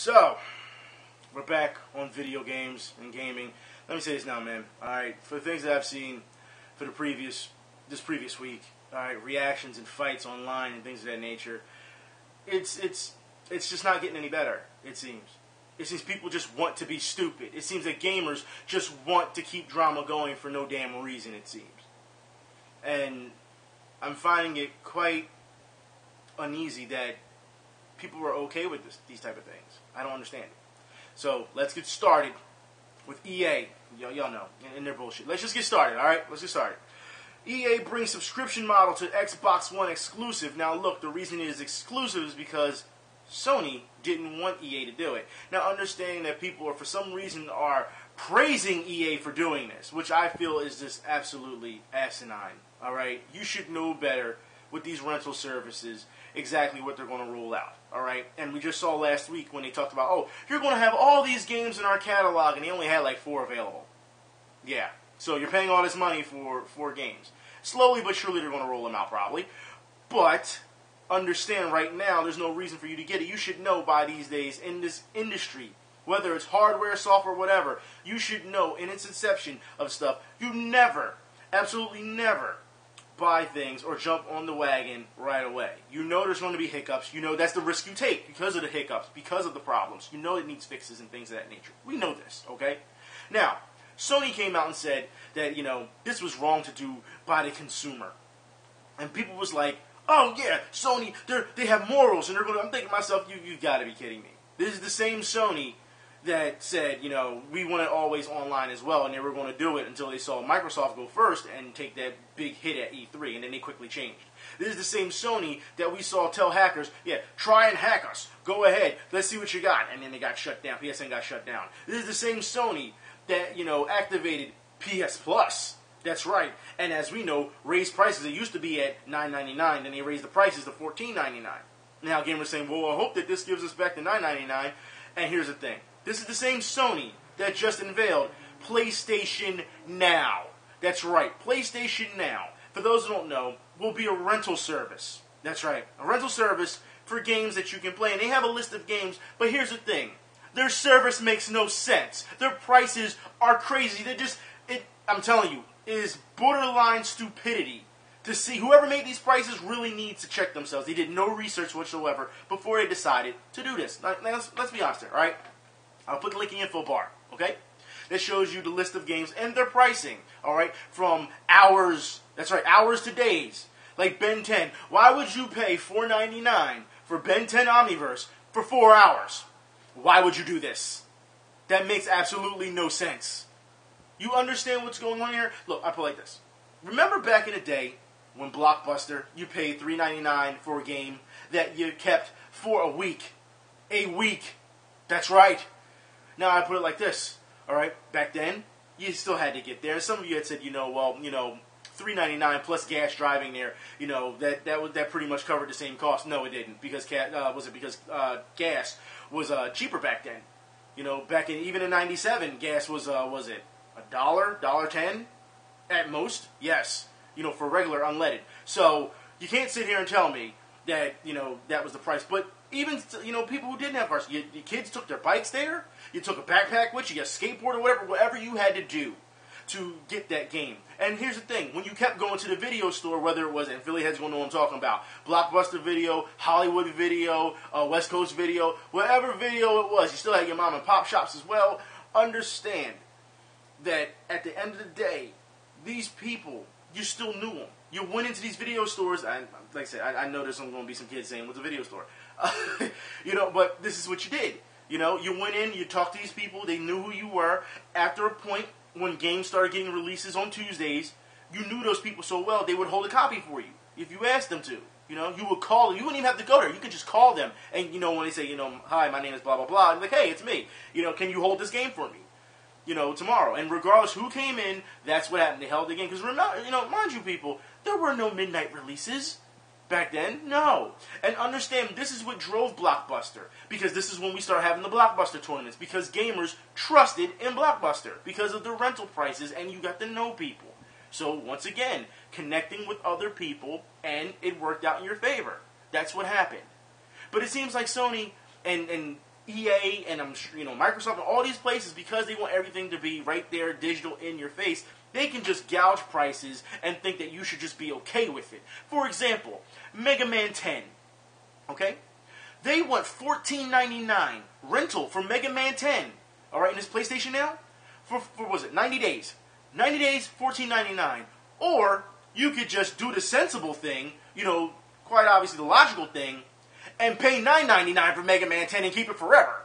So, we're back on video games and gaming. Let me say this now, man. Alright, for the things that I've seen for this previous week, alright, reactions and fights online and things of that nature, it's just not getting any better, it seems. It seems people just want to be stupid. It seems that gamers just want to keep drama going for no damn reason, it seems. And I'm finding it quite uneasy that people are okay with these type of things. I don't understand it. So, let's get started with EA. Y'all know, and their bullshit. Let's just get started, alright? Let's get started. EA brings subscription model to Xbox One exclusive. Now, look, the reason it is exclusive is because Sony didn't want EA to do it. Now, understanding that people for some reason are praising EA for doing this, which I feel is just absolutely asinine, alright? You should know better with these rental services exactly what they're going to roll out, alright? And we just saw last week when they talked about, oh, you're going to have all these games in our catalog, and they only had like 4 available. Yeah, so you're paying all this money for 4 games. Slowly but surely they're going to roll them out probably, but understand right now there's no reason for you to get it. You should know by these days in this industry, whether it's hardware, software, whatever, you should know in its inception of stuff, you never, absolutely never, buy things or jump on the wagon right away. You know there's going to be hiccups. You know that's the risk you take because of the hiccups, because of the problems. You know it needs fixes and things of that nature. We know this, okay? Now, Sony came out and said that, this was wrong to do by the consumer. And people was like, oh yeah, Sony, they have morals and they're going to... I'm thinking to myself, you've got to be kidding me. This is the same Sony that said, we want it always online as well, and they were going to do it until they saw Microsoft go first and take that big hit at E3, and then they quickly changed. This is the same Sony that we saw tell hackers, yeah, try and hack us. Go ahead. Let's see what you got. And then they got shut down. PSN got shut down. This is the same Sony that, activated PS Plus. That's right. And as we know, raised prices. It used to be at $9.99, then they raised the prices to $14.99. Now gamers saying, well, I hope that this gives us back to $9.99. And here's the thing. This is the same Sony that just unveiled PlayStation Now. That's right, PlayStation Now, for those who don't know, will be a rental service. That's right, a rental service for games that you can play. And they have a list of games, but here's the thing. Their service makes no sense. Their prices are crazy. I'm telling you, it is borderline stupidity to see whoever made these prices really needs to check themselves. They did no research whatsoever before they decided to do this. Now, let's be honest here, all right? I'll put the link in the info bar, okay? That shows you the list of games and their pricing, all right? From hours, that's right, hours to days. Like Ben 10. Why would you pay $4.99 for Ben 10 Omniverse for 4 hours? Why would you do this? That makes absolutely no sense. You understand what's going on here? Look, I put it like this. Remember back in the day when Blockbuster, you paid $3.99 for a game that you kept for a week. A week. That's right. Now I put it like this, all right? Back then, you still had to get there. And some of you had said, $3.99 plus gas driving there, that pretty much covered the same cost. No, it didn't, because gas was cheaper back then. Back in '97, gas was it $1, $1.10 at most? Yes, for regular unleaded. So you can't sit here and tell me that that was the price, but. Even, people who didn't have cars, your kids took their bikes there, you took a backpack with you, a skateboard or whatever you had to do to get that game. And here's the thing, when you kept going to the video store, whether it was, and Philly heads going to know what I'm talking about, Blockbuster Video, Hollywood Video, West Coast Video, whatever video it was, you still had your mom and pop shops as well, understand that at the end of the day, these people, you still knew them. You went into these video stores, and like I said, I know there's going to be some kids saying, what's a video store? But this is what you did. You went in, you talked to these people, they knew who you were. After a point, when games started getting releases on Tuesdays, you knew those people so well, they would hold a copy for you, if you asked them to. You would call them. You wouldn't even have to go there. You could just call them. And, when they say, hi, my name is blah, blah, blah, and like, hey, it's me. Can you hold this game for me? Tomorrow. And regardless who came in, that's what happened. They held the game. Because, mind you, people, there were no midnight releases. Back then, no. And understand, this is what drove Blockbuster. Because this is when we started having the Blockbuster tournaments. Because gamers trusted in Blockbuster. Because of the rental prices, and you got to know people. So, once again, connecting with other people, and it worked out in your favor. That's what happened. But it seems like Sony and EA and Microsoft and all these places, because they want everything to be right there, digital, in your face, they can just gouge prices and think that you should just be okay with it. For example, Mega Man 10, okay? They want $14.99 rental for Mega Man 10, all right, in this PlayStation Now, for what was it, 90 days. 90 days, $14.99. Or you could just do the sensible thing, quite obviously the logical thing, and pay $9.99 for Mega Man 10 and keep it forever.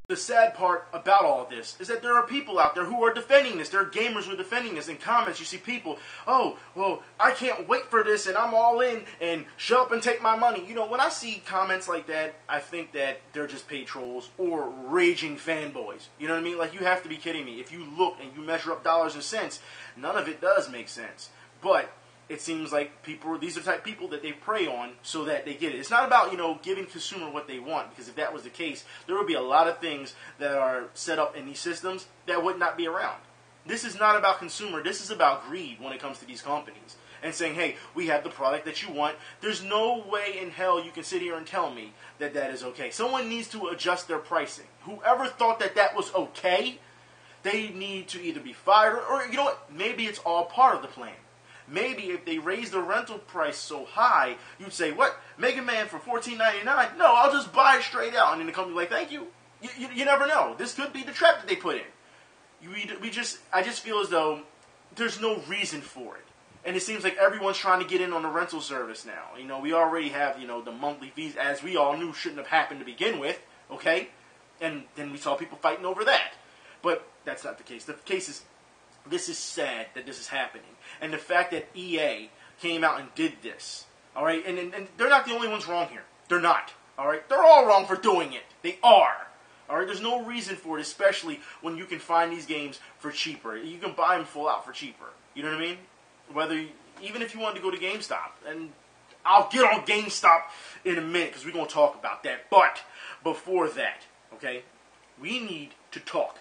The sad part about all this is that there are people out there who are defending this. There are gamers who are defending this. In comments, you see people, oh, well, I can't wait for this, and I'm all in, and shut up and take my money. When I see comments like that, I think that they're just paid trolls or raging fanboys. You know what I mean? Like, you have to be kidding me. If you look and you measure up dollars and cents, none of it does make sense. But it seems like these are the type of people that they prey on so that they get it. It's not about, giving consumer what they want, because if that was the case, there would be a lot of things that are set up in these systems that would not be around. This is not about consumer. This is about greed when it comes to these companies. And saying, hey, we have the product that you want. There's no way in hell you can sit here and tell me that that is okay. Someone needs to adjust their pricing. Whoever thought that that was okay, they need to either be fired or, you know what, maybe it's all part of the plan. Maybe if they raise the rental price so high, you'd say, what, Mega Man for $14.99? No, I'll just buy it straight out. And then the company like, thank you. You never know. This could be the trap that they put in. I just feel as though there's no reason for it. And it seems like everyone's trying to get in on the rental service now. We already have, the monthly fees, as we all knew shouldn't have happened to begin with, okay? And then we saw people fighting over that. But that's not the case. The case is, this is sad that this is happening. And the fact that EA came out and did this, all right? And they're not the only ones wrong here. They're not, all right? They're all wrong for doing it. They are, all right? There's no reason for it, especially when you can find these games for cheaper. You can buy them full out for cheaper. You know what I mean? Even if you wanted to go to Gamestop, and I'll get on Gamestop in a minute because we're going to talk about that. But before that, okay, we need to talk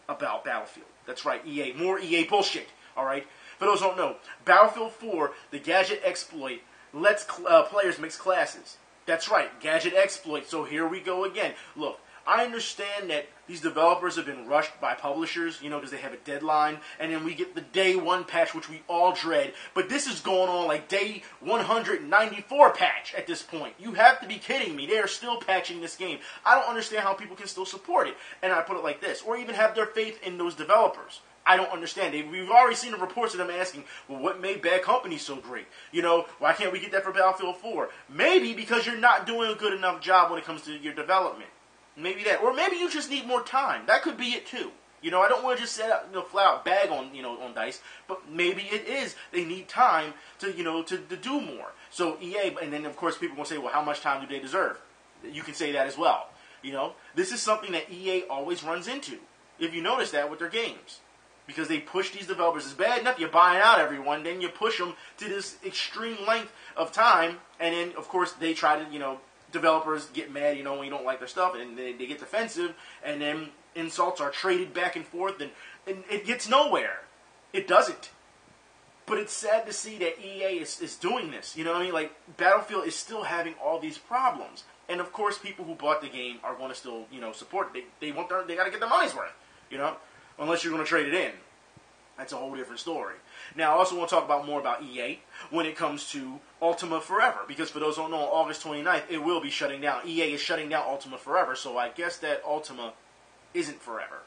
about Battlefield. That's right, EA. More EA bullshit, all right? For those who don't know, Battlefield 4, the Gadget exploit, lets players mix classes. That's right, Gadget exploit. So here we go again. Look, I understand that these developers have been rushed by publishers, because they have a deadline, and then we get the day 1 patch, which we all dread. But this is going on like day 194 patch at this point. You have to be kidding me. They are still patching this game. I don't understand how people can still support it. And I put it like this, or even have their faith in those developers. I don't understand. We've already seen the reports of them asking, well, what made Bad Company so great? Why can't we get that for Battlefield 4? Maybe because you're not doing a good enough job when it comes to your development. Maybe that. Or maybe you just need more time. That could be it too. I don't want to just set up, flat out bag on, on DICE, but maybe it is. They need time to, to do more. So EA, and then of course people will say, well, how much time do they deserve? You can say that as well. This is something that EA always runs into. If you notice that with their games. Because they push these developers. It's bad enough you're buying out everyone, then you push them to this extreme length of time, and then, of course, they try to, developers get mad, when you don't like their stuff, and they get defensive, and then insults are traded back and forth, and it gets nowhere. It doesn't. But it's sad to see that EA is doing this, Like, Battlefield is still having all these problems. And, of course, people who bought the game are going to still, support it. They got to get their money's worth, Unless you're going to trade it in. That's a whole different story. Now, I also want to talk more about EA when it comes to Ultima Forever. Because for those who don't know, on August 29th, it will be shutting down. EA is shutting down Ultima Forever, so I guess that Ultima isn't forever.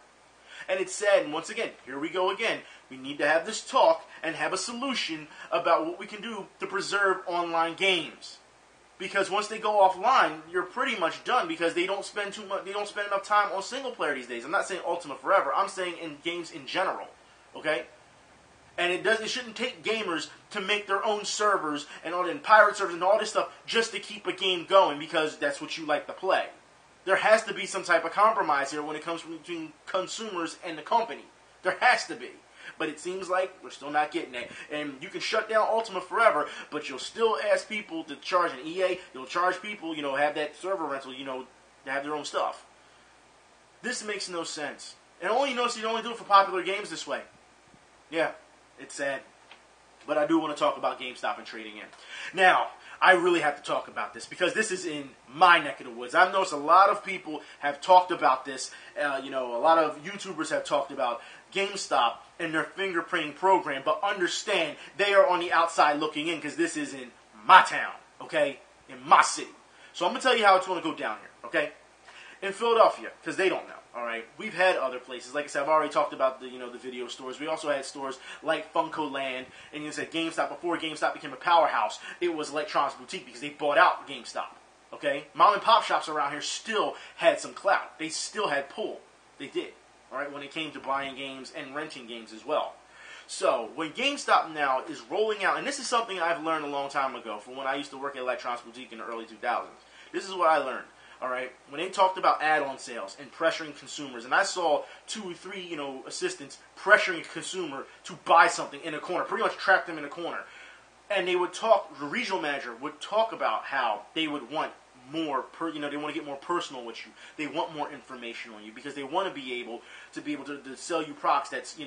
And it's sad, and once again, here we go again. We need to have this talk and have a solution about what we can do to preserve online games. Because once they go offline, you're pretty much done because they don't spend enough time on single player these days. I'm not saying Ultima Forever. I'm saying in games in general. Okay? And it shouldn't take gamers to make their own servers and pirate servers and all this stuff just to keep a game going because that's what you like to play. There has to be some type of compromise here when it comes between consumers and the company. There has to be. But it seems like we're still not getting that. And you can shut down Ultima Forever, but you'll still ask people to charge an EA. You'll charge people, have that server rental, to have their own stuff. This makes no sense. And you only do it for popular games this way. Yeah, it's sad. But I do want to talk about GameStop and trading in. Now, I really have to talk about this because this is in my neck of the woods. I've noticed a lot of people have talked about this. A lot of YouTubers have talked about GameStop and their fingerprinting program, but understand they are on the outside looking in because this is in my town, okay, in my city. So I'm going to tell you how it's going to go down here, okay? In Philadelphia, because they don't know, all right? We've had other places. Like I said, I've already talked about the video stores. We also had stores like Funko Land, and you said GameStop. Before GameStop became a powerhouse, it was Electronics Boutique because they bought out GameStop, okay? Mom and pop shops around here still had some clout. They still had pull. They did, all right, when it came to buying games and renting games as well. So, when GameStop now is rolling out, and this is something I've learned a long time ago from when I used to work at Electronics Boutique in the early 2000s. This is what I learned. All right, when they talked about add-on sales and pressuring consumers, and I saw 2 or 3, assistants pressuring a consumer to buy something in a corner, pretty much trap them in a corner. And they would talk, the regional manager would talk about how they would want more, they want to get more personal with you. They want more information on you because they want to be able to sell you products that's,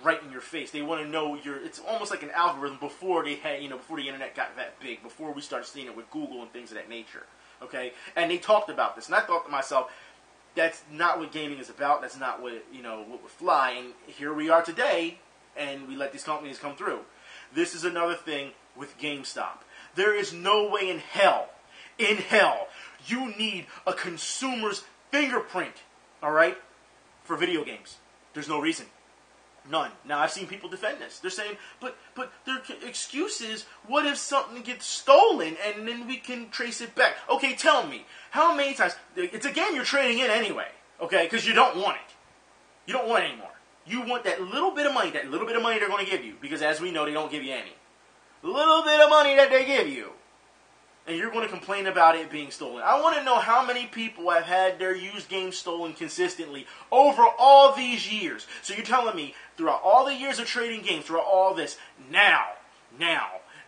right in your face. They want to know it's almost like an algorithm before they had, before the internet got that big, before we started seeing it with Google and things of that nature. Okay, and they talked about this, and I thought to myself, that's not what gaming is about. That's not what what would fly. And here we are today, and we let these companies come through. This is another thing with GameStop. There is no way in hell, you need a consumer's fingerprint, all right, for video games. There's no reason. None. Now, I've seen people defend this. They're saying, but their excuse is, what if something gets stolen and then we can trace it back? Okay, tell me, how many times, it's a game you're trading in anyway, okay, because you don't want it. You don't want it anymore. You want that little bit of money they're going to give you, because as we know, they don't give you any. Little bit of money that they give you. And you're going to complain about it being stolen. I want to know how many people have had their used games stolen consistently over all these years. So you're telling me, throughout all the years of trading games, throughout all this, now,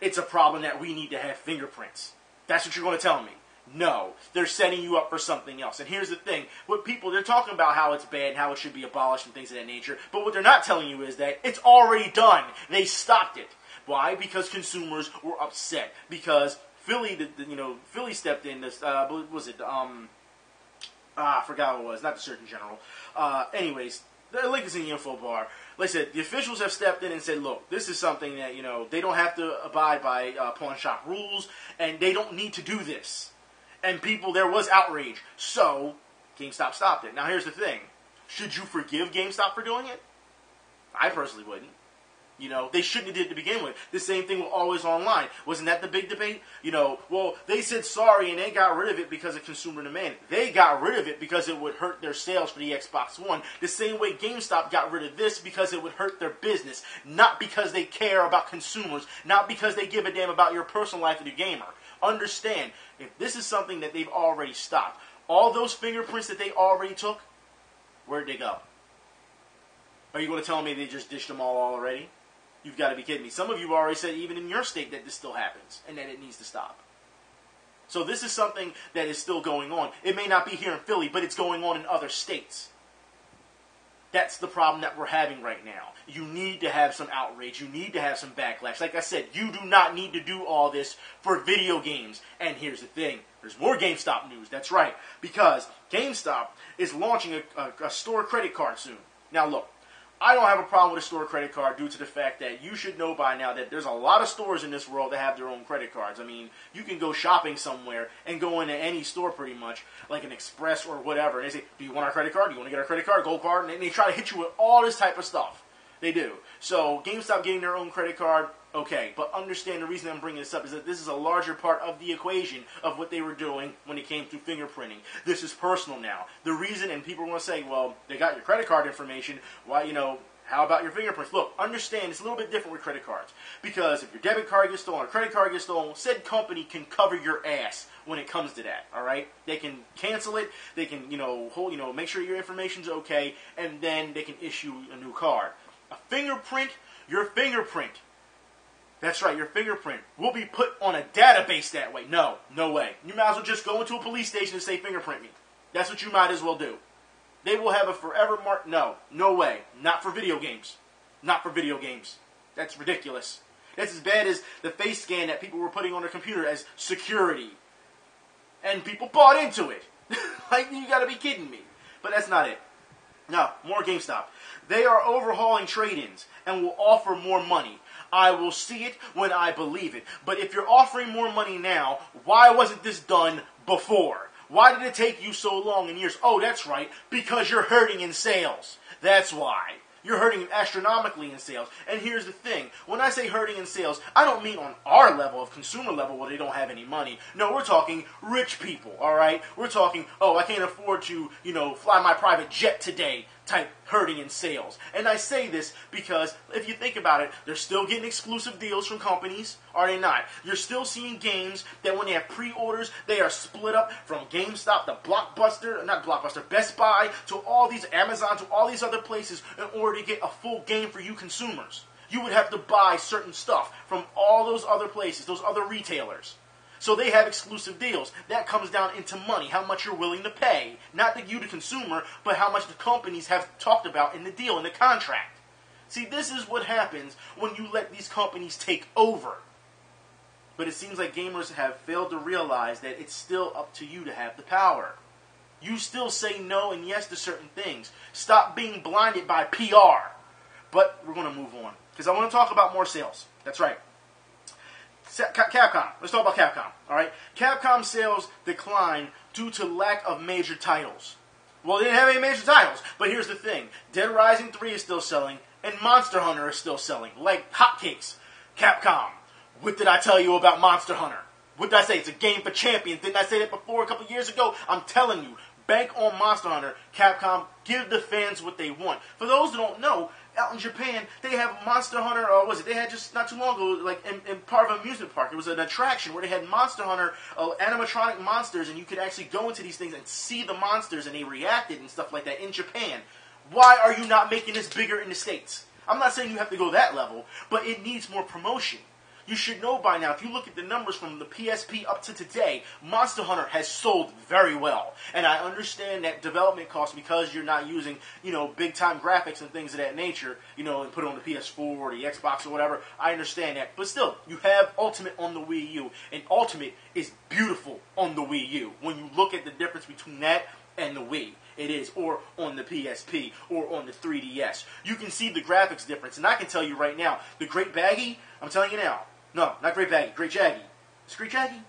it's a problem that we need to have fingerprints. That's what you're going to tell me. No, they're setting you up for something else. And here's the thing. What people, they're talking about how it's bad and how it should be abolished and things of that nature. But what they're not telling you is that it's already done. They stopped it. Why? Because consumers were upset. Because Philly stepped in. This what was it? I forgot what it was. Not the Surgeon General. Anyways, the link is in the info bar. Like I said, the officials have stepped in and said, look, this is something that they don't have to abide by pawn shop rules, and they don't need to do this. And there was outrage, so GameStop stopped it. Now here's the thing: should you forgive GameStop for doing it? I personally wouldn't. They shouldn't have did it to begin with. The same thing with Always Online. Wasn't that the big debate? Well, they said sorry and they got rid of it because of consumer demand. They got rid of it because it would hurt their sales for the Xbox One. The same way GameStop got rid of this because it would hurt their business. Not because they care about consumers. Not because they give a damn about your personal life as a gamer. Understand, if this is something that they've already stopped, all those fingerprints that they already took, where'd they go? Are you going to tell me they just dished them all already? You've got to be kidding me. Some of you already said, even in your state, that this still happens and that it needs to stop. So this is something that is still going on. It may not be here in Philly, but it's going on in other states. That's the problem that we're having right now. You need to have some outrage. You need to have some backlash. Like I said, you do not need to do all this for video games. And here's the thing. There's more GameStop news. That's right. Because GameStop is launching a store credit card soon. Now look. I don't have a problem with a store credit card due to the fact that you should know by now that there's a lot of stores in this world that have their own credit cards. I mean, you can go shopping somewhere and go into any store pretty much, like an Express or whatever, and they say, do you want our credit card? Do you want to get our credit card, gold card? And they try to hit you with all this type of stuff. They do. So GameStop getting their own credit card, okay. But understand the reason I'm bringing this up is that this is a larger part of the equation of what they were doing when it came to fingerprinting. This is personal now. The reason, and people are going to say, well, they got your credit card information. Why, how about your fingerprints? Look, understand it's a little bit different with credit cards. Because if your debit card gets stolen or credit card gets stolen, said company can cover your ass when it comes to that, all right? They can cancel it. They can, make sure your information's okay, and then they can issue a new card. A fingerprint, your fingerprint. That's right, your fingerprint will be put on a database that way. No way. You might as well just go into a police station and say, fingerprint me. That's what you might as well do. They will have a forever mark. No way. Not for video games. Not for video games. That's ridiculous. That's as bad as the face scan that people were putting on their computer as security. And people bought into it. Like, you gotta be kidding me. But that's not it. No, more GameStop. They are overhauling trade-ins and will offer more money. I will see it when I believe it. But if you're offering more money now, why wasn't this done before? Why did it take you so long in years? Oh, that's right, because you're hurting in sales. That's why. You're hurting astronomically in sales. And here's the thing. When I say hurting in sales, I don't mean on our level of consumer level where they don't have any money. No, we're talking rich people, all right? We're talking, oh, I can't afford to, fly my private jet today type hurting in sales. And I say this because if you think about it, they're still getting exclusive deals from companies, are they not? You're still seeing games that when they have pre-orders, they are split up from GameStop to Best Buy, to all these Amazon, to all these other places in order to get a full game for you consumers. You would have to buy certain stuff from all those other places, those other retailers. So they have exclusive deals. That comes down into money, how much you're willing to pay. Not you, the consumer, but how much the companies have talked about in the deal, in the contract. See, this is what happens when you let these companies take over. But it seems like gamers have failed to realize that it's still up to you to have the power. You still say no and yes to certain things. Stop being blinded by PR. But we're going to move on, because I want to talk about more sales. That's right. Capcom. Let's talk about Capcom. All right. Capcom sales declined due to lack of major titles. Well, they didn't have any major titles. But here's the thing. Dead Rising 3 is still selling, and Monster Hunter is still selling. Like hotcakes. Capcom. What did I tell you about Monster Hunter? What did I say? It's a game for champions. Didn't I say that before a couple years ago? I'm telling you. Bank on Monster Hunter. Capcom, give the fans what they want. For those who don't know, out in Japan, they have Monster Hunter, they had just not too long ago, like in part of an amusement park. It was an attraction where they had Monster Hunter animatronic monsters, and you could actually go into these things and see the monsters, and they reacted and stuff like that in Japan. Why are you not making this bigger in the States? I'm not saying you have to go that level, but it needs more promotion. You should know by now, if you look at the numbers from the PSP up to today, Monster Hunter has sold very well. And I understand that development costs, because you're not using, big-time graphics and things of that nature, and put it on the PS4 or the Xbox or whatever. I understand that. But still, you have Ultimate on the Wii U, and Ultimate is beautiful on the Wii U. When you look at the difference between that and the Wii, it is, or on the PSP, or on the 3DS. You can see the graphics difference, and I can tell you right now, the Great Baggy, I'm telling you now, no, not Great Baggy. Great Jaggy. Is it Great Jaggy?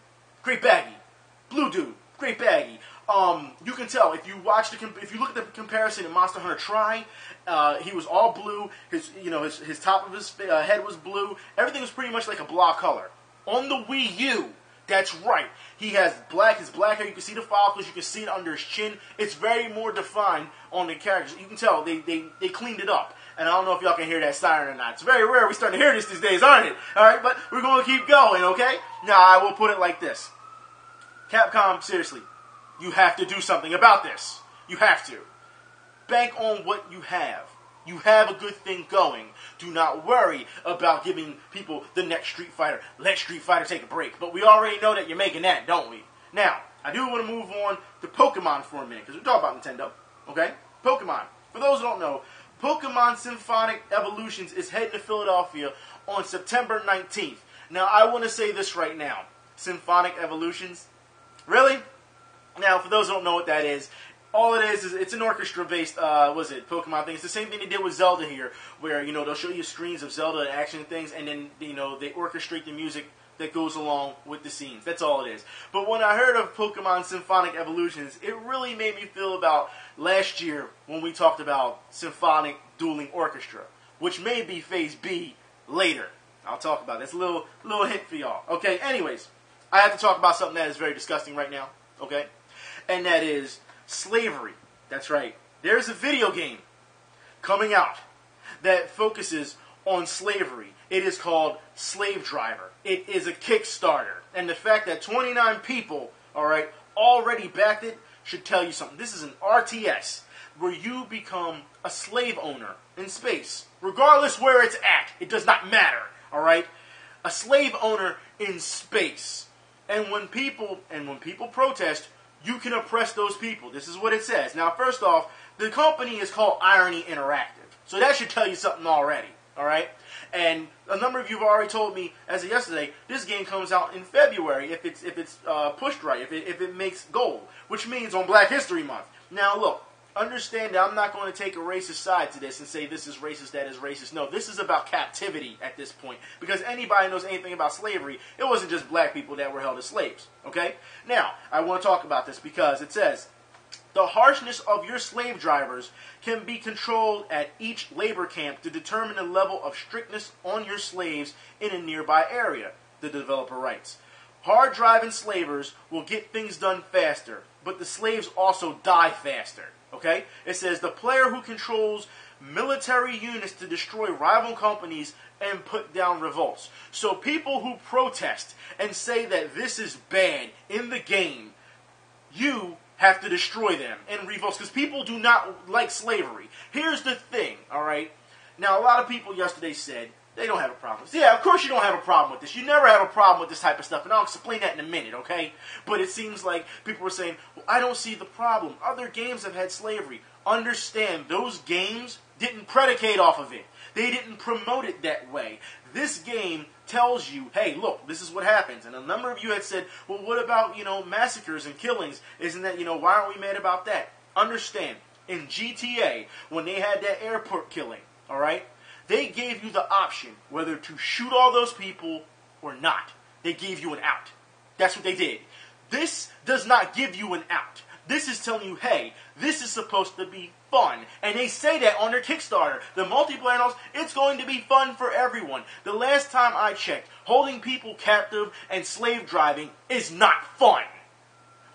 Great Baggy. Blue Dude. Great Baggy. You can tell if you look at the comparison in Monster Hunter Tri, he was all blue. His top of his head was blue. Everything was pretty much like a blah color. On the Wii U, that's right. He has his black hair. You can see the follicles. You can see it under his chin. It's very more defined on the characters. You can tell they cleaned it up. And I don't know if y'all can hear that siren or not. It's very rare we're starting to hear this these days, aren't it? All right, but we're going to keep going, okay? Now, I will put it like this. Capcom, seriously, you have to do something about this. You have to. Bank on what you have. You have a good thing going. Do not worry about giving people the next Street Fighter. Let Street Fighter take a break. But we already know that you're making that, don't we? Now, I do want to move on to Pokemon for a minute, because we're talking about Nintendo, okay? Pokemon. For those who don't know, Pokemon Symphonic Evolutions is heading to Philadelphia on September 19th. Now, I want to say this right now. Symphonic Evolutions? Really? Now, for those who don't know what that is, all it is it's an orchestra-based, Pokemon thing. It's the same thing they did with Zelda here, where, they'll show you screens of Zelda action things, and then, they orchestrate the music that goes along with the scenes. That's all it is. But when I heard of Pokemon Symphonic Evolutions, it really made me feel about last year when we talked about Symphonic Dueling Orchestra, which may be Phase B later. I'll talk about it. It's a little hint for y'all. Okay, anyways, I have to talk about something that is very disgusting right now, okay? And that is slavery. That's right. There's a video game coming out that focuses on slavery. It is called Slave Driver. It is a Kickstarter. And the fact that 29 people, already backed it should tell you something. This is an RTS where you become a slave owner in space. Regardless where it's at, it does not matter, A slave owner in space. And when people protest, you can oppress those people. This is what it says. Now, first off, the company is called Irony Interactive. So that should tell you something already, And a number of you have already told me, as of yesterday, this game comes out in February if it's pushed right, if it makes gold, which means on Black History Month. Now, look, understand that I'm not going to take a racist side to this and say this is racist, that is racist. No, this is about captivity at this point. Because anybody knows anything about slavery, it wasn't just black people that were held as slaves. Okay? Now, I want to talk about this because it says, the harshness of your slave drivers can be controlled at each labor camp to determine the level of strictness on your slaves in a nearby area, the developer writes. Hard driving slavers will get things done faster, but the slaves also die faster. Okay? It says the player who controls military units to destroy rival companies and put down revolts. So people who protest and say that this is bad in the game, you have to destroy them in revolts because people do not like slavery. Here's the thing, all right? Now, a lot of people yesterday said they don't have a problem. Yeah, of course you don't have a problem with this. You never have a problem with this type of stuff, and I'll explain that in a minute, okay? But it seems like people were saying, well, I don't see the problem. Other games have had slavery. Understand, those games didn't predicate off of it. They didn't promote it that way. This game tells you, hey, look, this is what happens. And a number of you had said, well, what about, massacres and killings? Isn't that, why aren't we mad about that? Understand, in GTA, when they had that airport killing, all right, they gave you the option whether to shoot all those people or not. They gave you an out. That's what they did. This does not give you an out. This is telling you, hey, this is supposed to be fun. And they say that on their Kickstarter. The multiplayer knows it's going to be fun for everyone. The last time I checked, holding people captive and slave driving is not fun.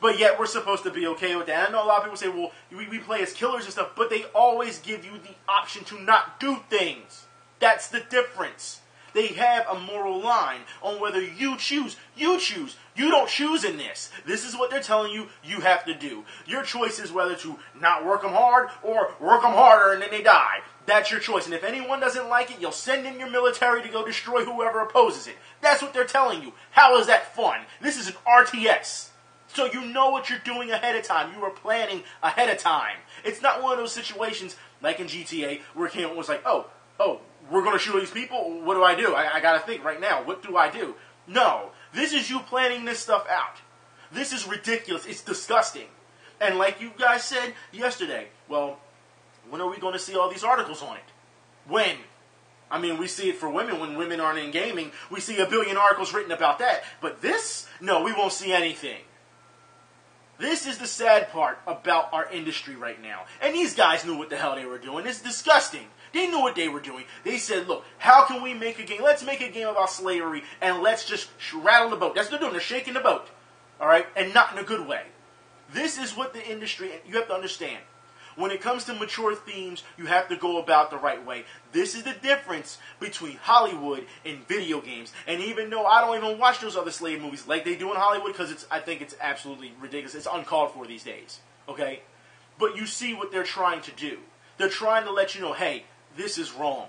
But yet we're supposed to be okay with that. I know a lot of people say, well, we play as killers and stuff, but they always give you the option to not do things. That's the difference. They have a moral line on whether you choose. You choose. You don't choose in this. This is what they're telling you you have to do. Your choice is whether to not work them hard or work them harder and then they die. That's your choice. And if anyone doesn't like it, you'll send in your military to go destroy whoever opposes it. That's what they're telling you. How is that fun? This is an RTS. So you know what you're doing ahead of time. You are planning ahead of time. It's not one of those situations like in GTA where it was like, oh, we're going to shoot these people? What do? I got to think right now. What do I do? No. This is you planning this stuff out. This is ridiculous. It's disgusting. And like you guys said yesterday, well, when are we going to see all these articles on it? When? I mean, we see it for women when women aren't in gaming. We see a billion articles written about that. But this? No, we won't see anything. This is the sad part about our industry right now. And these guys knew what the hell they were doing. It's disgusting. They knew what they were doing. They said, look, how can we make a game? Let's make a game about slavery and let's just rattle the boat. That's what they're doing. They're shaking the boat. All right? And not in a good way. This is what the industry, you have to understand. When it comes to mature themes, you have to go about the right way. This is the difference between Hollywood and video games. And even though I don't even watch those other slave movies like they do in Hollywood, because I think it's absolutely ridiculous. It's uncalled for these days. Okay? But you see what they're trying to do. They're trying to let you know, hey, this is wrong.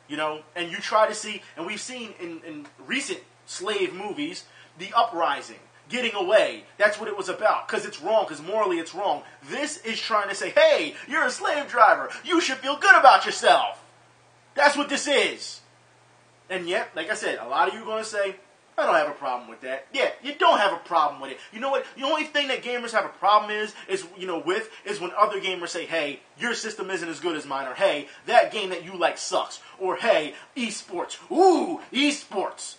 And you try to see, and we've seen in recent slave movies, the uprising. Getting away. That's what it was about. Because it's wrong. Because morally it's wrong. This is trying to say, hey, you're a slave driver. You should feel good about yourself. That's what this is. And yet, like I said, a lot of you are going to say, I don't have a problem with that. Yeah, you don't have a problem with it. You know what? The only thing that gamers have a problem is when other gamers say, hey, your system isn't as good as mine. Or, hey, that game that you like sucks. Or, hey, esports. Ooh, esports.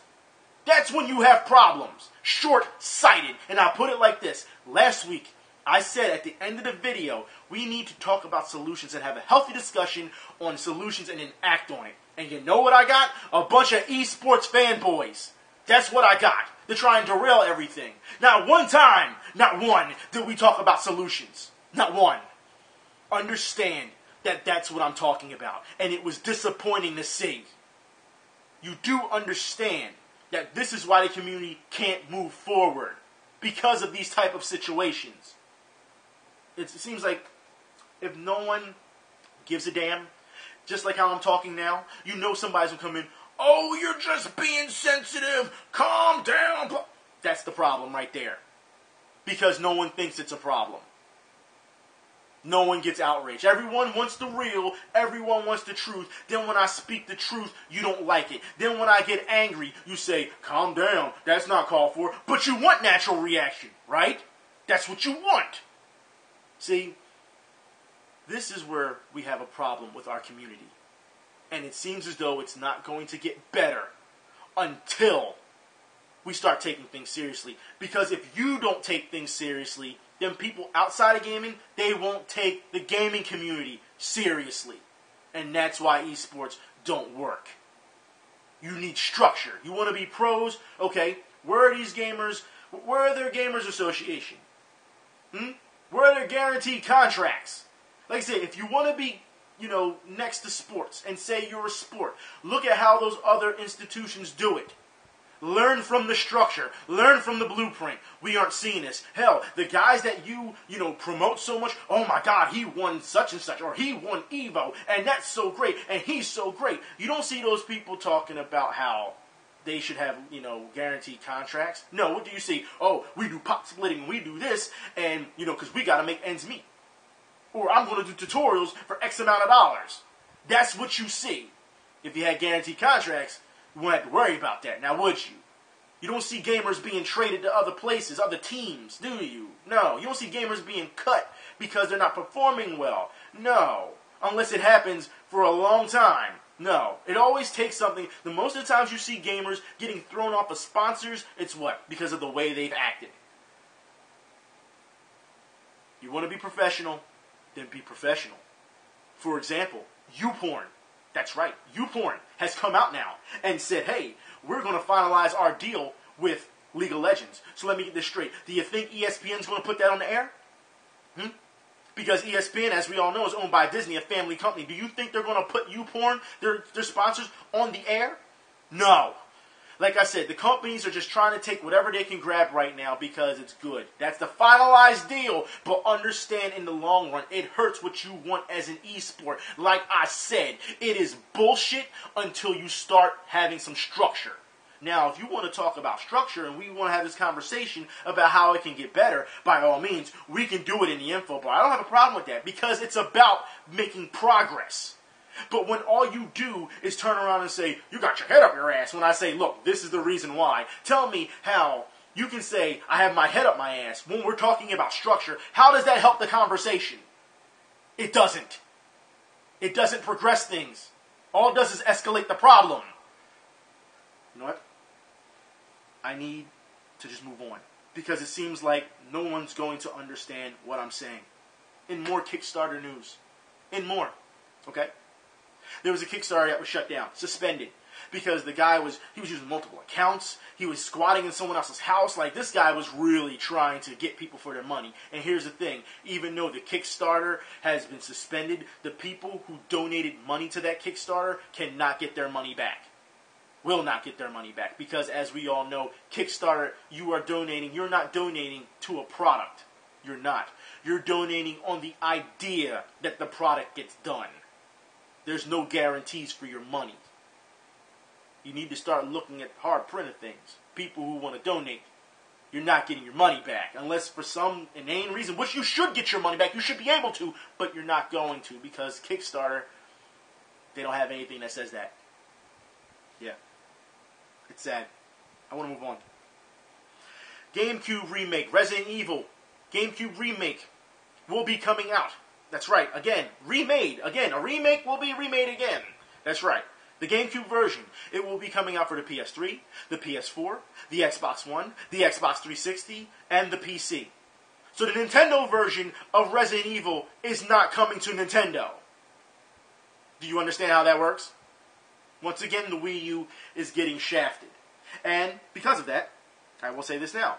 That's when you have problems. Short-sighted. And I'll put it like this. Last week, I said at the end of the video, we need to talk about solutions and have a healthy discussion on solutions and then act on it. And you know what I got? A bunch of esports fanboys. That's what I got. To try and derail everything. Not one time, not one, did we talk about solutions. Not one. Understand that that's what I'm talking about. And it was disappointing to see. You do understand that this is why the community can't move forward because of these type of situations. It seems like if no one gives a damn, just like how I'm talking now, somebody's going to come in, oh, you're just being sensitive, calm down. That's the problem right there. Because no one thinks it's a problem. no one gets outraged. Everyone wants the real. Everyone wants the truth. Then when I speak the truth, you don't like it. Then when I get angry, you say, calm down. That's not called for. But you want natural reaction, right? That's what you want. See, this is where we have a problem with our community. And it seems as though it's not going to get better until we start taking things seriously. Because if you don't take things seriously, then people outside of gaming, they won't take the gaming community seriously. And that's why esports don't work. You need structure. You want to be pros? Okay, where are these gamers? Where are their gamers association? Where are their guaranteed contracts? Like I said, if you want to be, next to sports and say you're a sport, look at how those other institutions do it. Learn from the structure. Learn from the blueprint. We aren't seeing this. Hell, the guys that you promote so much, oh my God, he won such and such, or he won Evo, and that's so great, and he's so great. You don't see those people talking about how they should have, guaranteed contracts. No, what do you see? Oh, we do pot splitting, we do this, and, because we got to make ends meet. Or I'm going to do tutorials for X amount of dollars. That's what you see. If you had guaranteed contracts, you wouldn't have to worry about that. Now, would you? You don't see gamers being traded to other places, other teams, do you? No. You don't see gamers being cut because they're not performing well. No. Unless it happens for a long time. No. It always takes something. The most of the times you see gamers getting thrown off of sponsors, it's what? Because of the way they've acted. You want to be professional, then be professional. For example, YouPorn. That's right. YouPorn has come out now and said, hey, we're going to finalize our deal with League of Legends. So let me get this straight. Do you think ESPN's going to put that on the air? Because ESPN, as we all know, is owned by Disney, a family company. Do you think they're going to put YouPorn, their sponsors, on the air? No. Like I said, the companies are just trying to take whatever they can grab right now because it's good. That's the finalized deal, but understand in the long run, it hurts what you want as an esport. Like I said, it is bullshit until you start having some structure. Now, if you want to talk about structure and we want to have this conversation about how it can get better, by all means, we can do it in the info bar. I don't have a problem with that because it's about making progress. But when all you do is turn around and say, you got your head up your ass, when I say, look, this is the reason why, tell me how you can say, I have my head up my ass when we're talking about structure. How does that help the conversation? It doesn't. It doesn't progress things. All it does is escalate the problem. You know what? I need to just move on. Because it seems like no one's going to understand what I'm saying. In more Kickstarter news. In more. Okay? There was a Kickstarter that was shut down, suspended, because the guy was using multiple accounts. He was squatting in someone else's house. Like, this guy was really trying to get people for their money. And here's the thing. Even though the Kickstarter has been suspended, the people who donated money to that Kickstarter cannot get their money back. Will not get their money back. Because, as we all know, Kickstarter, you're not donating to a product. You're not. You're donating on the idea that the product gets done. There's no guarantees for your money. You need to start looking at hard print of things. People who want to donate, you're not getting your money back. Unless for some inane reason, which you should get your money back. You should be able to, but you're not going to because Kickstarter, they don't have anything that says that. Yeah. It's sad. I want to move on. GameCube remake, Resident Evil. GameCube remake will be coming out. That's right. Again, remade. Again, a remake will be remade again. That's right. The GameCube version. It will be coming out for the PS3, the PS4, the Xbox One, the Xbox 360, and the PC. So the Nintendo version of Resident Evil is not coming to Nintendo. Do you understand how that works? Once again, the Wii U is getting shafted. And because of that, I will say this now.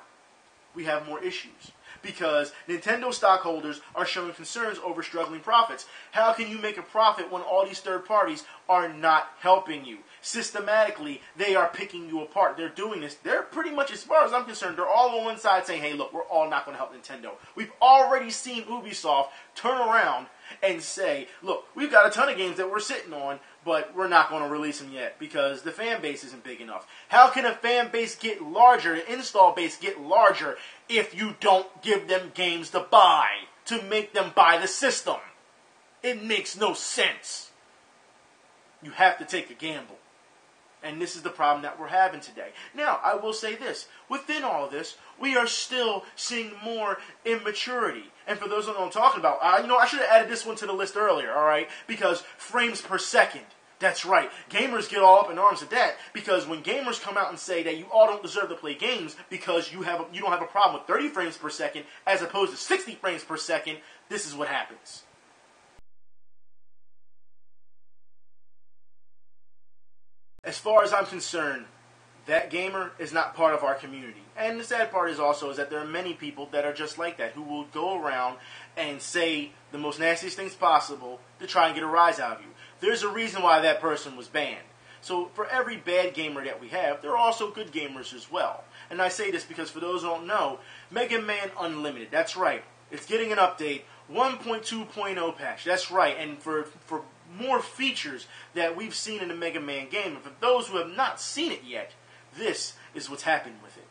We have more issues. Because Nintendo stockholders are showing concerns over struggling profits. How can you make a profit when all these third parties are not helping you? Systematically, they are picking you apart. They're doing this. They're pretty much, as far as I'm concerned, they're all on one side saying, hey, look, we're all not going to help Nintendo. We've already seen Ubisoft turn around and say, look, we've got a ton of games that we're sitting on, but we're not going to release them yet because the fan base isn't big enough. How can a fan base get larger, an install base get larger, if you don't give them games to buy? to make them buy the system. It makes no sense. You have to take a gamble. And this is the problem that we're having today. Now, I will say this. Within all of this, we are still seeing more immaturity. And for those who know what I'm talking about, I should have added this one to the list earlier, all right? Because frames per second. That's right. Gamers get all up in arms at that because when gamers come out and say that you all don't deserve to play games because you don't have a problem with 30 frames per second as opposed to 60 frames per second, this is what happens. As far as I'm concerned, that gamer is not part of our community. And the sad part is also is that there are many people that are just like that, who will go around and say the most nastiest things possible to try and get a rise out of you. There's a reason why that person was banned. So for every bad gamer that we have, there are also good gamers as well. And I say this because for those who don't know, Mega Man Unlimited, that's right, it's getting an update, 1.2.0 patch, that's right, and for more features that we've seen in the Mega Man game. And for those who have not seen it yet, this is what's happened with it.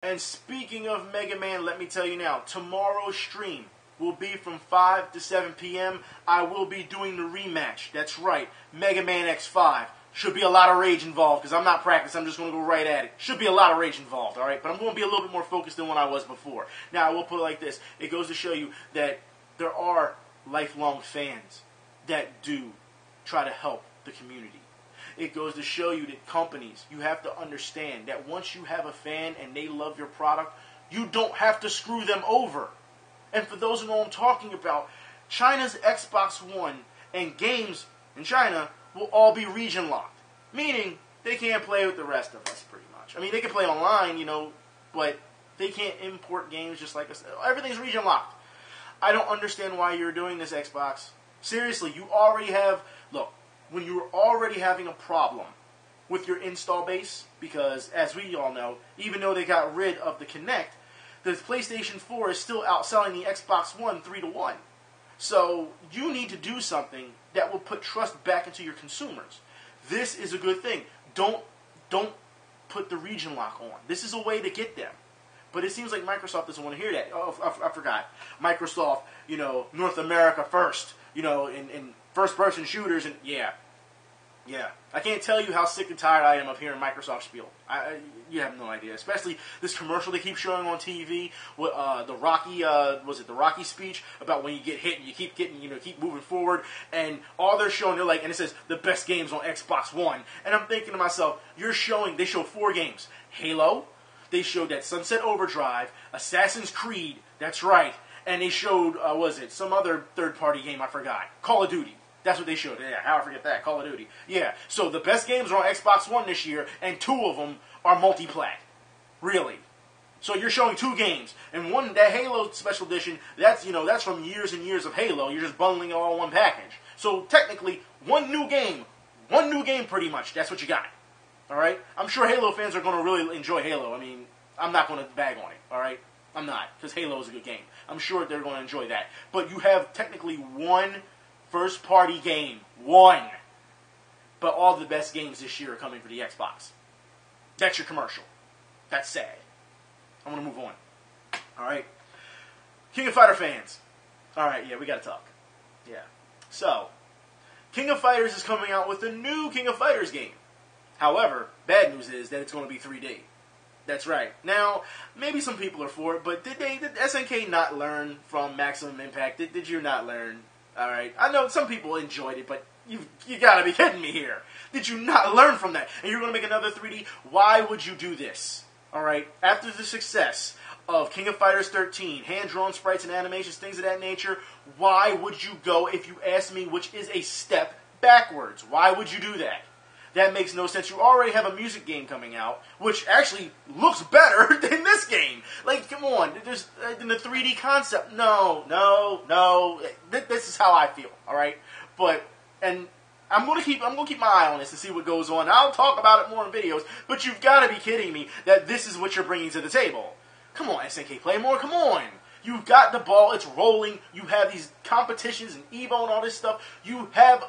And speaking of Mega Man, let me tell you now, tomorrow's stream will be from 5 to 7 p.m. I will be doing the rematch. That's right, Mega Man X5. Should be a lot of rage involved, because I'm not practicing, I'm just going to go right at it. Should be a lot of rage involved, alright? But I'm going to be a little bit more focused than when I was before. Now, I will put it like this. It goes to show you that there are lifelong fans that do try to help the community. It goes to show you that companies, you have to understand that once you have a fan and they love your product, you don't have to screw them over. And for those who know what I'm talking about, China's Xbox One and games in China will all be region locked. Meaning, they can't play with the rest of us pretty much. I mean, they can play online, but they can't import games just like us. Everything's region locked. I don't understand why you're doing this, Xbox. Seriously, you already have... Look, when you're already having a problem with your install base, because, as we all know, even though they got rid of the Kinect, the PlayStation 4 is still outselling the Xbox One 3-1. So, you need to do something that will put trust back into your consumers. This is a good thing. Don't put the region lock on. This is a way to get them. But it seems like Microsoft doesn't want to hear that. Oh, I forgot. Microsoft, North America first, in first-person shooters, and yeah. I can't tell you how sick and tired I am of hearing Microsoft spiel. You have no idea. Especially this commercial they keep showing on TV with the Rocky, the Rocky speech about when you get hit and you keep getting, keep moving forward, and all they're showing, and it says the best games on Xbox One, and I'm thinking to myself, they show 4 games: Halo, they showed that Sunset Overdrive, Assassin's Creed, that's right, and they showed some other third-party game I forgot, Call of Duty. That's what they showed. Yeah, how I forget that? Call of Duty. Yeah. So the best games are on Xbox One this year, and 2 of them are multi-plat. Really. So you're showing 2 games, and one, that Halo Special Edition, that's from years and years of Halo. You're just bundling it all in one package. So technically, one new game pretty much. That's what you got. All right. I'm sure Halo fans are going to really enjoy Halo. I mean, I'm not going to bag on it. All right. I'm not, because Halo is a good game. I'm sure they're going to enjoy that. But you have technically one first-party game. One. But all the best games this year are coming for the Xbox. That's your commercial. That's sad. I'm going to move on. Alright. King of Fighter fans. Alright, yeah, we got to talk. Yeah. So, King of Fighters is coming out with a new King of Fighters game. However, bad news is that it's going to be 3D. That's right. Now, maybe some people are for it, but did SNK not learn from Maximum Impact? Did you not learn? All right. I know some people enjoyed it, but you got to be kidding me here. Did you not learn from that? And you're going to make another 3D? Why would you do this? All right. After the success of King of Fighters 13, hand-drawn sprites and animations, things of that nature, why would you go, if you ask me, which is a step backwards? Why would you do that? That makes no sense. You already have a music game coming out, which actually looks better than this game. Like, come on, there's in the 3D concept. No. This is how I feel. All right, and I'm gonna keep my eye on this to see what goes on. I'll talk about it more in videos. But you've got to be kidding me that this is what you're bringing to the table. Come on, SNK Playmore. Come on. You've got the ball. It's rolling. You have these competitions and Evo and all this stuff. You have,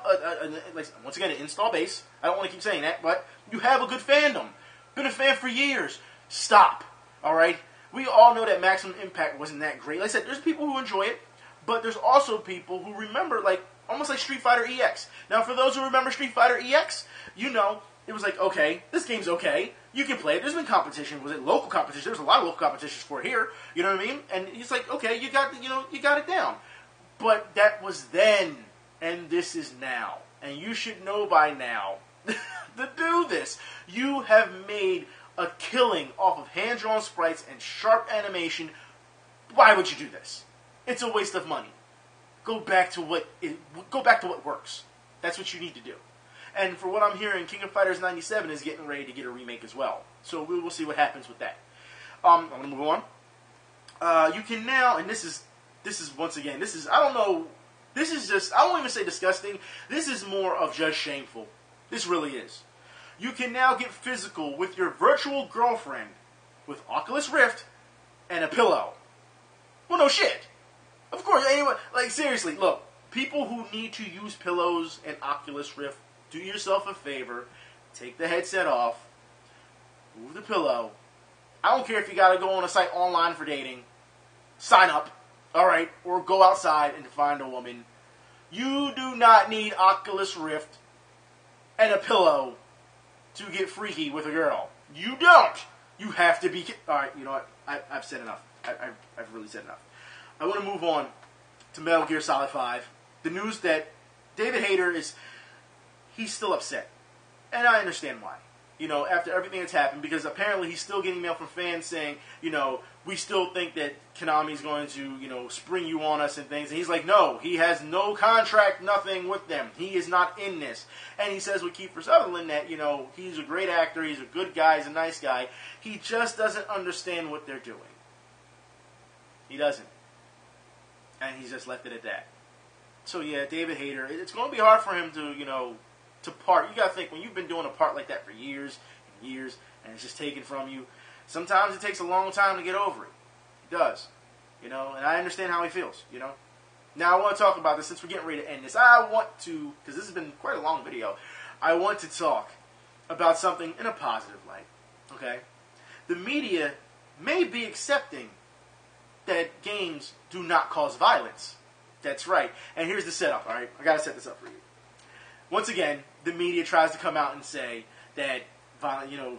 once again, an install base. I don't want to keep saying that, but you have a good fandom. Been a fan for years. Stop. All right? We all know that Maximum Impact wasn't that great. Like I said, there's people who enjoy it, but there's also people who remember, almost like Street Fighter EX. Now, for those who remember Street Fighter EX, it was like, okay, this game's okay. You can play it. There's been competition. Was it local competition? There was a lot of local competitions for it here. You know what I mean? And he's like, okay, you got it down. But that was then, and this is now. And you should know by now to do this. You have made a killing off of hand-drawn sprites and sharp animation. Why would you do this? It's a waste of money. Go back to what works. That's what you need to do. And for what I'm hearing, King of Fighters 97 is getting ready to get a remake as well. So we will see what happens with that. I'm going to move on. You can now, and this is once again, I don't know, I won't even say disgusting. This is more of just shameful. This really is. You can now get physical with your virtual girlfriend with Oculus Rift and a pillow. Well, no shit. Of course, anyway, seriously, look, people who need to use pillows and Oculus Rift, do yourself a favor, take the headset off, move the pillow. I don't care if you got to go on a site online for dating, sign up, alright, or go outside and find a woman. You do not need Oculus Rift and a pillow to get freaky with a girl. You don't! You have to be... Alright, you know what? I've said enough. I've really said enough. I want to move on to Metal Gear Solid 5. The news that David Hayter he's still upset. And I understand why. After everything that's happened, because apparently he's still getting mail from fans saying, we still think that Konami's going to, spring you on us and things. And he's like, no, he has no contract, nothing with them. He is not in this. And he says with Kiefer Sutherland that, he's a great actor, he's a good guy, he's a nice guy. He just doesn't understand what they're doing. He doesn't. And he's just left it at that. So yeah, David Hayter, it's going to be hard for him to, to part. You got to think, when you've been doing a part like that for years and years, and it's just taken from you, sometimes it takes a long time to get over it. It does. And I understand how he feels, Now, I want to talk about this, since we're getting ready to end this. I want to, because this has been quite a long video, I want to talk about something in a positive light, okay? The media may be accepting that games do not cause violence. That's right. And here's the setup, all right? I got to set this up for you. Once again, the media tries to come out and say that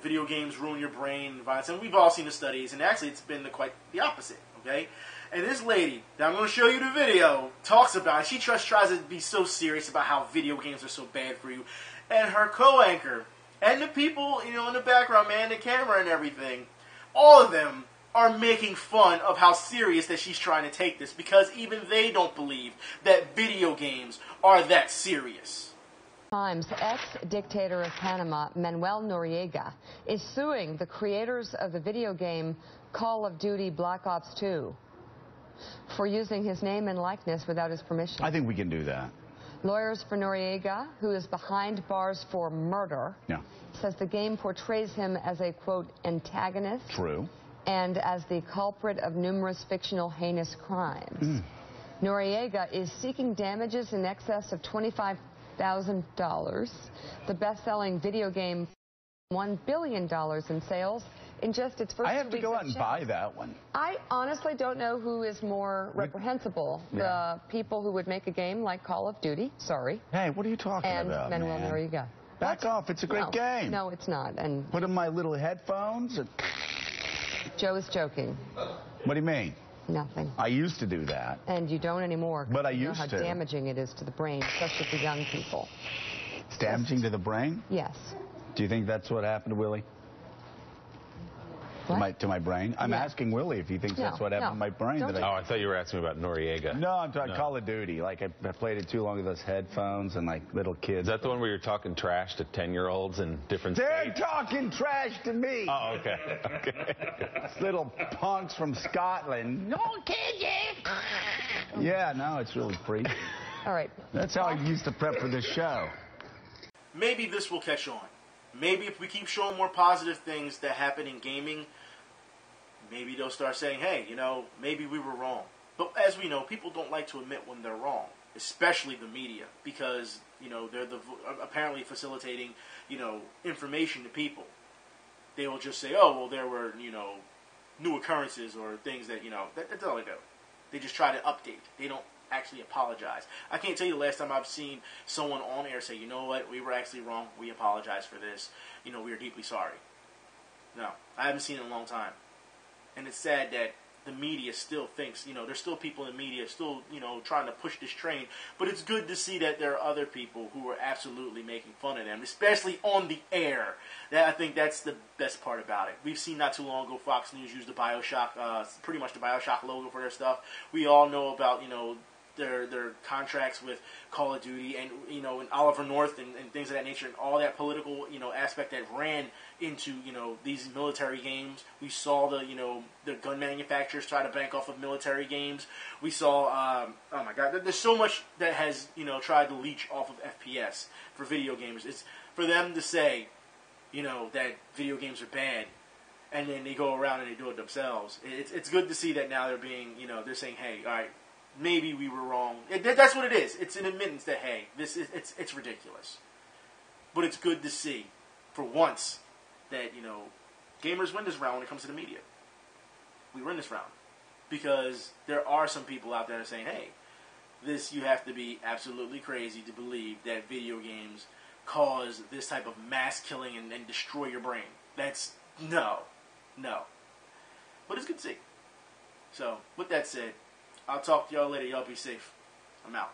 video games ruin your brain, violence, and we've all seen the studies, and actually it's been quite the opposite, okay? And this lady that I'm going to show you the video talks about, she just tries to be so serious about how video games are so bad for you, and her co-anchor and the people, in the background, man, the camera and everything, all of them are making fun of how serious that she's trying to take this, because even they don't believe that video games are that serious. Times ex-dictator of Panama, Manuel Noriega, is suing the creators of the video game Call of Duty Black Ops 2 for using his name and likeness without his permission. I think we can do that. Lawyers for Noriega, who is behind bars for murder, says the game portrays him as a, quote, antagonist. True. And as the culprit of numerous fictional heinous crimes. Noriega is seeking damages in excess of $25,000. The best-selling video game, $1 billion in sales in just its first 2 weeks. I have to go out and buy that one. I honestly don't know who is more reprehensible. The people who would make a game like Call of Duty, sorry. Hey, what are you talking about, and Manuel Noriega. Back off, it's a great game. No, it's not. And put in my little headphones. And... Joe is joking. What do you mean? Nothing. I used to do that. And you don't anymore. But I used to. You know how damaging it is to the brain, especially for young people. It's damaging to the brain? Yes. Do you think that's what happened to Willie? What? To my brain? I'm asking Willie if he thinks that's what happened to my brain. I thought you were asking about Noriega. No, I'm talking Call of Duty. Like, I played it too long with those headphones and, like, little kids. Is that the one where you're talking trash to 10-year-olds in different They're states? talking trash to me. Oh, okay. Little punks from Scotland. No kidding. Yeah, no, it's really freaky. All right. That's how I used to prep for this show. Maybe this will catch on. Maybe if we keep showing more positive things that happen in gaming, maybe they'll start saying, hey, maybe we were wrong. But as we know, people don't like to admit when they're wrong, especially the media, because, they're apparently facilitating, information to people. They will just say, oh, well, there were, new occurrences or things that, that's all they do. They just try to update. They don't actually apologize. I can't tell you the last time I've seen someone on air say, you know what, we were actually wrong. We apologize for this. We are deeply sorry. No, I haven't seen it in a long time. And it's sad that the media still thinks, there's still people in the media still, trying to push this train. But it's good to see that there are other people who are absolutely making fun of them, especially on the air. I think that's the best part about it. We've seen not too long ago Fox News use the BioShock, pretty much the BioShock logo for their stuff. We all know about, their contracts with Call of Duty and and Oliver North and things of that nature, and all that political aspect that ran into these military games. We saw the gun manufacturers try to bank off of military games. We saw oh my God, there's so much that has tried to leech off of FPS for video gamers. It's for them to say that video games are bad, and then they go around and they do it themselves. It's good to see that now they're being they're saying, hey, all right, maybe we were wrong. That's what it is. It's an admittance that, hey, it's ridiculous. But it's good to see, for once, that, gamers win this round when it comes to the media. We win this round. Because there are some people out there saying, hey, you have to be absolutely crazy to believe that video games cause this type of mass killing and destroy your brain. No. But it's good to see. So, with that said, I'll talk to y'all later. Y'all be safe. I'm out.